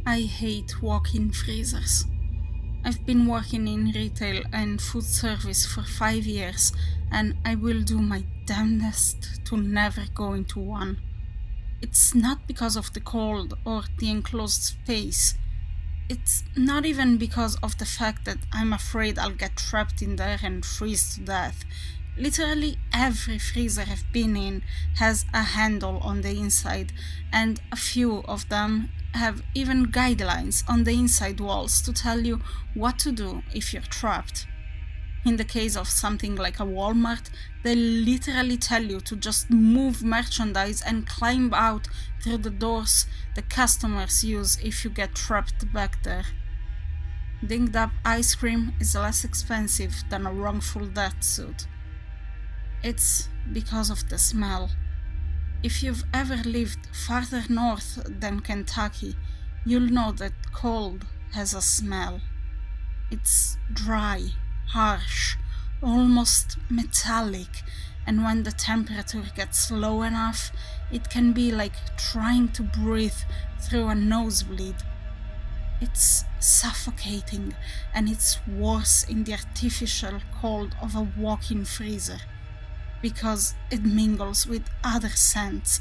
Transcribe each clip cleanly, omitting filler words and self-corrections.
I hate walk-in freezers. I've been working in retail and food service for 5 years, and I will do my damnedest to never go into one. It's not because of the cold or the enclosed space. It's not even because of the fact that I'm afraid I'll get trapped in there and freeze to death. Literally every freezer I've been in has a handle on the inside, and a few of them have even guidelines on the inside walls to tell you what to do if you're trapped. In the case of something like a Walmart, they literally tell you to just move merchandise and climb out through the doors the customers use if you get trapped back there. Dinged up ice cream is less expensive than a wrongful death suit. It's because of the smell. If you've ever lived farther north than Kentucky, you'll know that cold has a smell. It's dry, harsh, almost metallic, and when the temperature gets low enough, it can be like trying to breathe through a nosebleed. It's suffocating, and it's worse in the artificial cold of a walk-in freezer, because it mingles with other scents: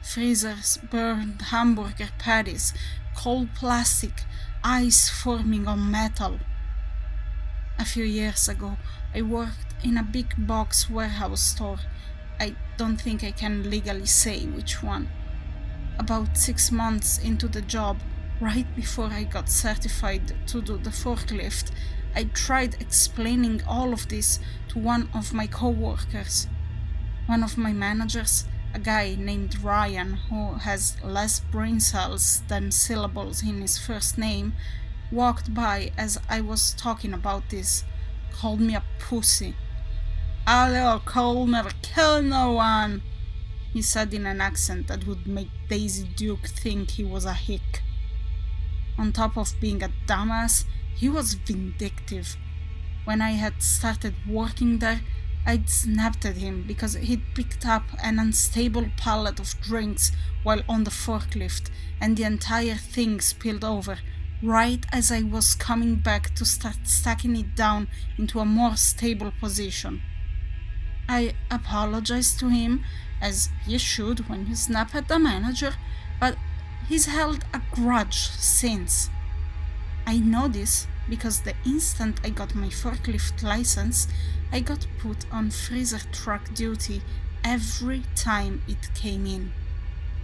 freezers, burned hamburger patties, cold plastic, ice forming on metal. A few years ago, I worked in a big box warehouse store. I don't think I can legally say which one. About 6 months into the job, right before I got certified to do the forklift, I tried explaining all of this to one of my co-workers. One of my managers, a guy named Ryan who has less brain cells than syllables in his first name, walked by as I was talking about this, called me a pussy. "A little cold never killed no one," he said in an accent that would make Daisy Duke think he was a hick. On top of being a dumbass, he was vindictive. When I had started working there, I'd snapped at him because he'd picked up an unstable pallet of drinks while on the forklift, and the entire thing spilled over right as I was coming back to start stacking it down into a more stable position. I apologized to him, as you should when you snap at the manager, but he's held a grudge since. I know this because the instant I got my forklift license, I got put on freezer truck duty every time it came in.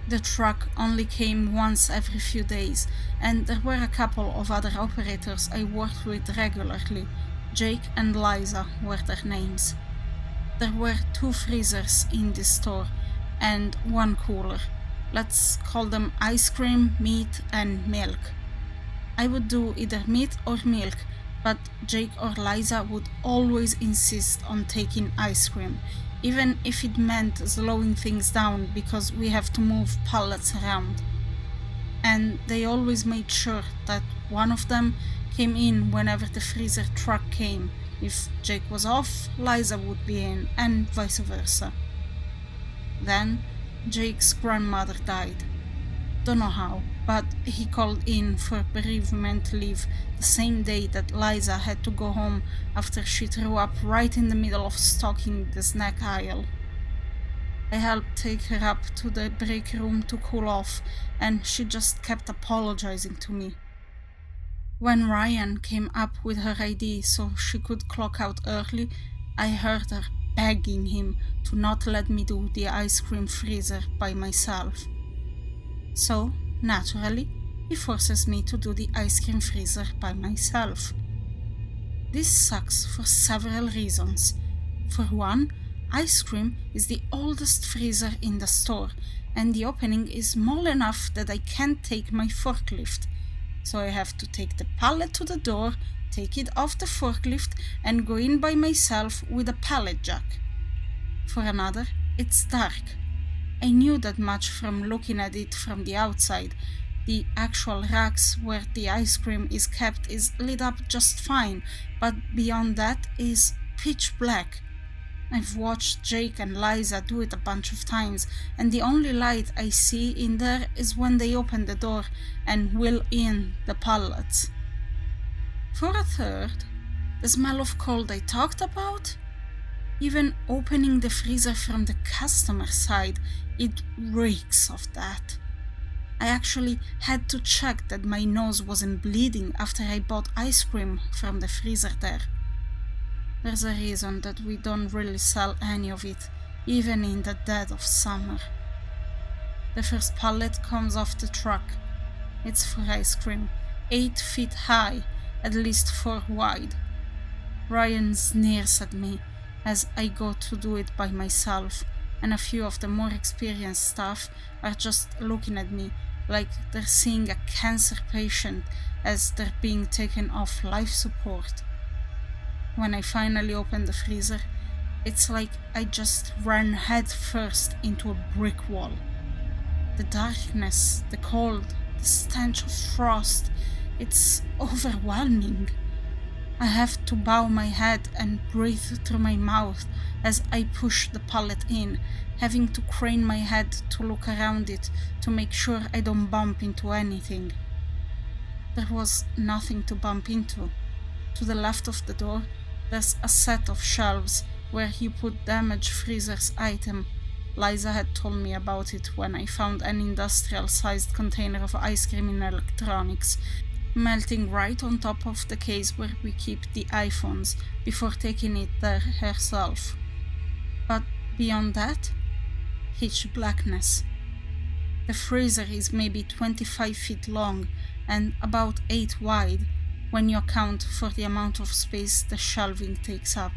The truck only came once every few days, and there were a couple of other operators I worked with regularly. Jake and Liza were their names. There were 2 freezers in this store, and 1 cooler. Let's call them ice cream, meat, and milk. I would do either meat or milk, but Jake or Liza would always insist on taking ice cream, even if it meant slowing things down because we have to move pallets around. And they always made sure that one of them came in whenever the freezer truck came. If Jake was off, Liza would be in, and vice versa. Then Jake's grandmother died. Don't know how, but he called in for bereavement leave the same day that Liza had to go home after she threw up right in the middle of stocking the snack aisle. I helped take her up to the break room to cool off, and she just kept apologizing to me. When Ryan came up with her ID so she could clock out early, I heard her begging him to not let me do the ice cream freezer by myself. So, naturally, he forces me to do the ice cream freezer by myself. This sucks for several reasons. For one, ice cream is the oldest freezer in the store, and the opening is small enough that I can't take my forklift. So I have to take the pallet to the door, take it off the forklift, and go in by myself with a pallet jack. For another, it's dark. I knew that much from looking at it from the outside. The actual racks where the ice cream is kept is lit up just fine, but beyond that is pitch black. I've watched Jake and Liza do it a bunch of times, and the only light I see in there is when they open the door and wheel in the pallets. For a third, the smell of cold I talked about? Even opening the freezer from the customer side, it reeks of that. I actually had to check that my nose wasn't bleeding after I bought ice cream from the freezer there. There's a reason that we don't really sell any of it, even in the dead of summer. The first pallet comes off the truck. It's for ice cream, 8 feet high, at least 4 wide. Ryan sneers at me as I go to do it by myself, and a few of the more experienced staff are just looking at me like they're seeing a cancer patient as they're being taken off life support. When I finally open the freezer, it's like I just ran head first into a brick wall. The darkness, the cold, the stench of frost, it's overwhelming. I have to bow my head and breathe through my mouth as I push the pallet in, having to crane my head to look around it to make sure I don't bump into anything. There was nothing to bump into. To the left of the door, there's a set of shelves where you put damaged freezer's item. Liza had told me about it when I found an industrial-sized container of ice cream in electronics, melting right on top of the case where we keep the iPhones before taking it there herself. But beyond that, pitch blackness. The freezer is maybe 25 feet long and about 8 wide when you account for the amount of space the shelving takes up.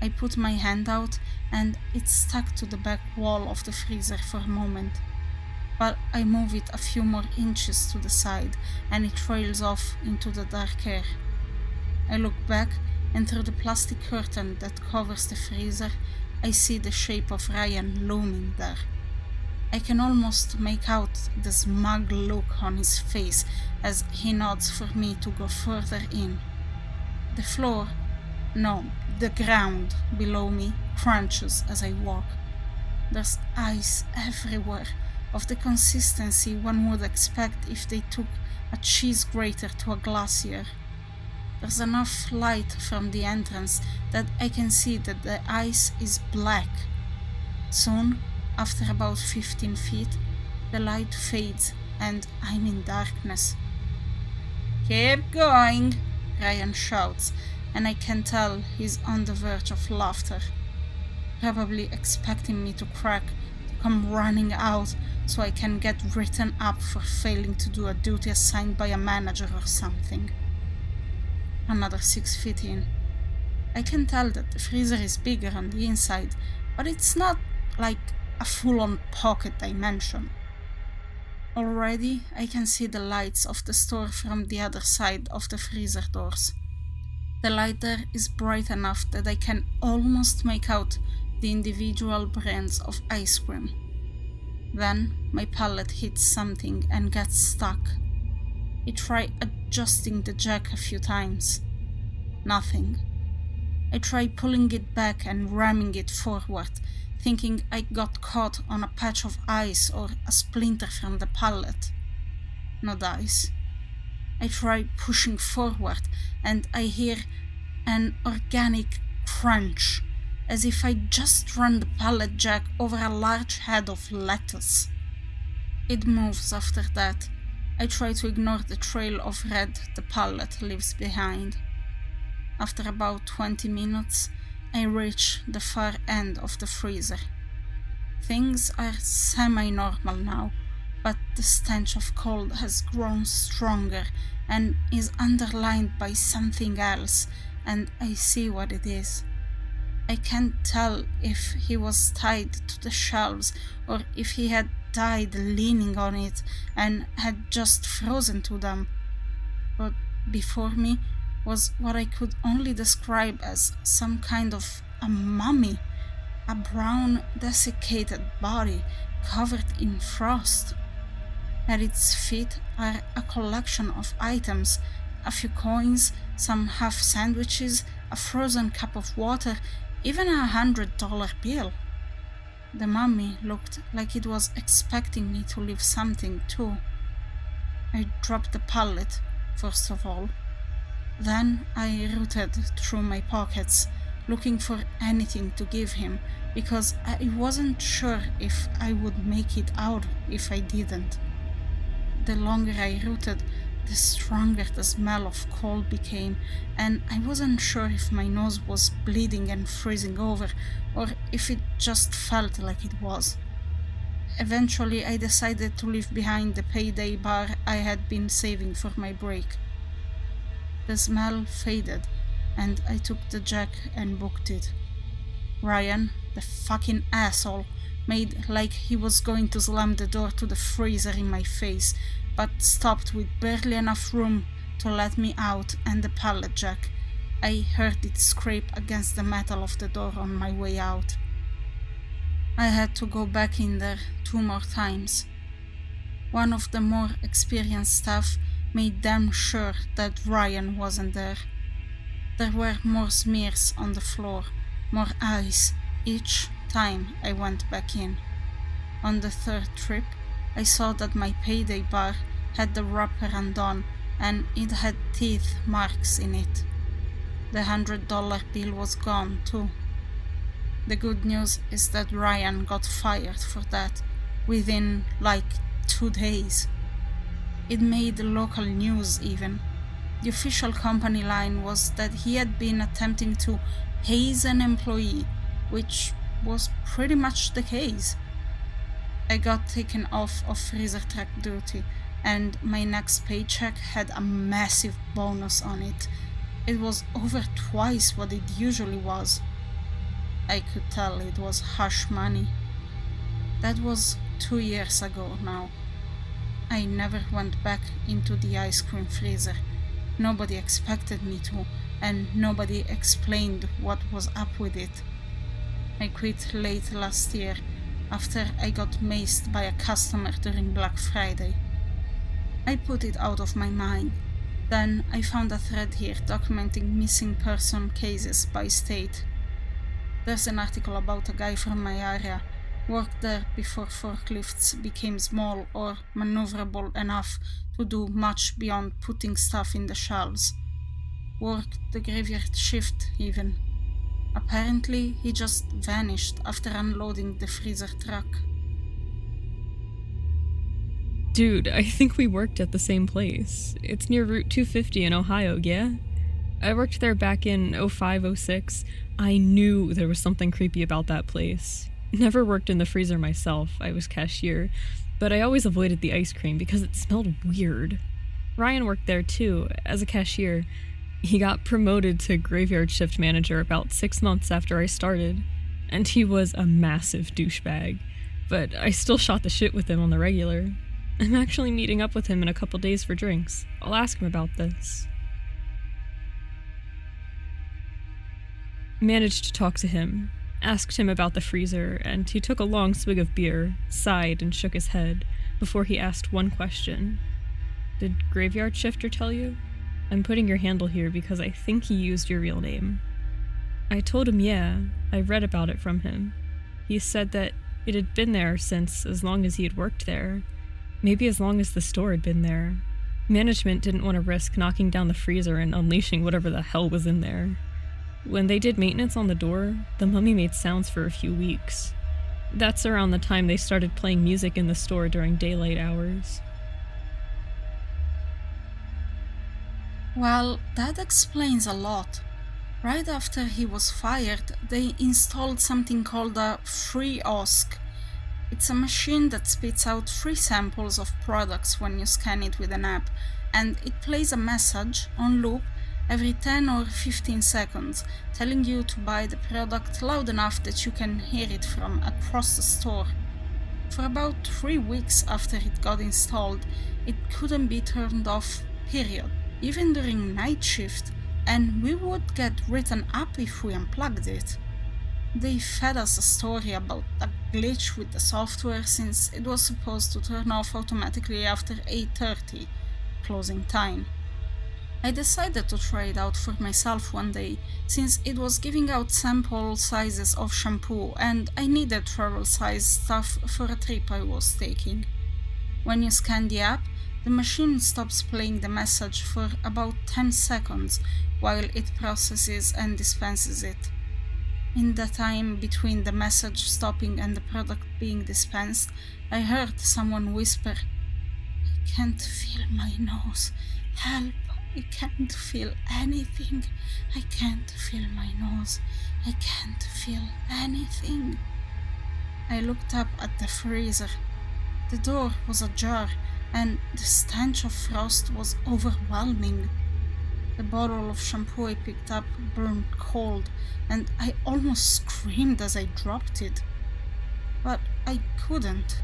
I put my hand out and it's stuck to the back wall of the freezer for a moment, but I move it a few more inches to the side and it trails off into the dark air. I look back and through the plastic curtain that covers the freezer, I see the shape of Ryan looming there. I can almost make out the smug look on his face as he nods for me to go further in. The ground below me crunches as I walk. There's ice everywhere, of the consistency one would expect if they took a cheese grater to a glacier. There's enough light from the entrance that I can see that the ice is black. Soon, after about 15 feet, the light fades and I'm in darkness. "Keep going," Ryan shouts, and I can tell he's on the verge of laughter, probably expecting me to crack, to come running out so I can get written up for failing to do a duty assigned by a manager or something. Another 6 feet in. I can tell that the freezer is bigger on the inside, but it's not like a full-on pocket dimension. Already I can see the lights of the store from the other side of the freezer doors. The light there is bright enough that I can almost make out the individual brands of ice cream. Then my pallet hits something and gets stuck. I try adjusting the jack a few times. Nothing. I try pulling it back and ramming it forward, thinking I got caught on a patch of ice or a splinter from the pallet. No dice. I try pushing forward and I hear an organic crunch, as if I just run the pallet jack over a large head of lettuce. It moves after that. I try to ignore the trail of red the pallet leaves behind. After about 20 minutes, I reach the far end of the freezer. Things are semi-normal now, but the stench of cold has grown stronger and is underlined by something else, and I see what it is. I can't tell if he was tied to the shelves or if he had died leaning on it and had just frozen to them. But before me was what I could only describe as some kind of a mummy, a brown, desiccated body covered in frost. At its feet are a collection of items, a few coins, some half sandwiches, a frozen cup of water, even $100 bill. The mummy looked like it was expecting me to leave something too. I dropped the pallet, first of all. Then I rooted through my pockets, looking for anything to give him, because I wasn't sure if I would make it out if I didn't. The longer I rooted, the stronger the smell of coal became, and I wasn't sure if my nose was bleeding and freezing over, or if it just felt like it was. Eventually, I decided to leave behind the payday bar I had been saving for my break. The smell faded, and I took the jack and booked it. Ryan, the fucking asshole, made like he was going to slam the door to the freezer in my face, but stopped with barely enough room to let me out and the pallet jack. I heard it scrape against the metal of the door on my way out. I had to go back in there 2 more times. One of the more experienced staff made damn sure that Ryan wasn't there. There were more smears on the floor, more ice, each time I went back in. On the 3rd trip, I saw that my payday bar had the wrapper undone and it had teeth marks in it. The $100 bill was gone too. The good news is that Ryan got fired for that within 2 days. It made local news even. The official company line was that he had been attempting to haze an employee, which was pretty much the case. I got taken off of freezer truck duty, and my next paycheck had a massive bonus on it. It was over twice what it usually was. I could tell it was hush money. That was 2 years ago now. I never went back into the ice cream freezer. Nobody expected me to, and nobody explained what was up with it. I quit late last year, after I got maced by a customer during Black Friday. I put it out of my mind. Then I found a thread here documenting missing person cases by state. There's an article about a guy from my area, worked there before forklifts became small or maneuverable enough to do much beyond putting stuff in the shelves. Worked the graveyard shift even. Apparently, he just vanished after unloading the freezer truck. Dude, I think we worked at the same place. It's near Route 250 in Ohio, yeah? I worked there back in 05-06. I knew there was something creepy about that place. Never worked in the freezer myself, I was cashier, but I always avoided the ice cream because it smelled weird. Ryan worked there too, as a cashier. He got promoted to graveyard shift manager about 6 months after I started, and he was a massive douchebag, but I still shot the shit with him on the regular. I'm actually meeting up with him in a couple days for drinks. I'll ask him about this. Managed to talk to him, asked him about the freezer, and he took a long swig of beer, sighed, and shook his head before he asked one question. Did Graveyard Shifter tell you? I'm putting your handle here because I think he used your real name. I told him yeah, I read about it from him. He said that it had been there since as long as he had worked there. Maybe as long as the store had been there. Management didn't want to risk knocking down the freezer and unleashing whatever the hell was in there. When they did maintenance on the door, the mummy made sounds for a few weeks. That's around the time they started playing music in the store during daylight hours. Well, that explains a lot. Right after he was fired, they installed something called a free OSC. It's a machine that spits out free samples of products when you scan it with an app, and it plays a message on loop every 10 or 15 seconds, telling you to buy the product loud enough that you can hear it from across the store. For about 3 weeks after it got installed, it couldn't be turned off, period, even during night shift, and we would get written up if we unplugged it. They fed us a story about a glitch with the software since it was supposed to turn off automatically after 8:30, closing time. I decided to try it out for myself one day, since it was giving out sample sizes of shampoo and I needed travel size stuff for a trip I was taking. When you scan the app, the machine stops playing the message for about 10 seconds while it processes and dispenses it. In the time between the message stopping and the product being dispensed, I heard someone whisper, "I can't feel my nose. Help, I can't feel anything. I can't feel my nose. I can't feel anything." I looked up at the freezer. The door was ajar, and the stench of frost was overwhelming. The bottle of shampoo I picked up burned cold, and I almost screamed as I dropped it. But I couldn't.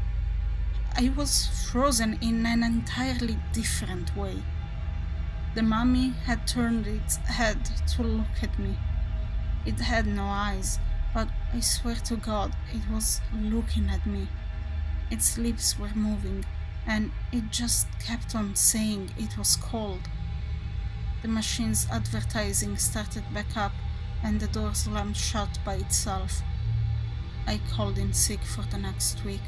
I was frozen in an entirely different way. The mummy had turned its head to look at me. It had no eyes, but I swear to God it was looking at me. Its lips were moving, and it just kept on saying it was cold. The machine's advertising started back up, and the door slammed shut by itself. I called in sick for the next week.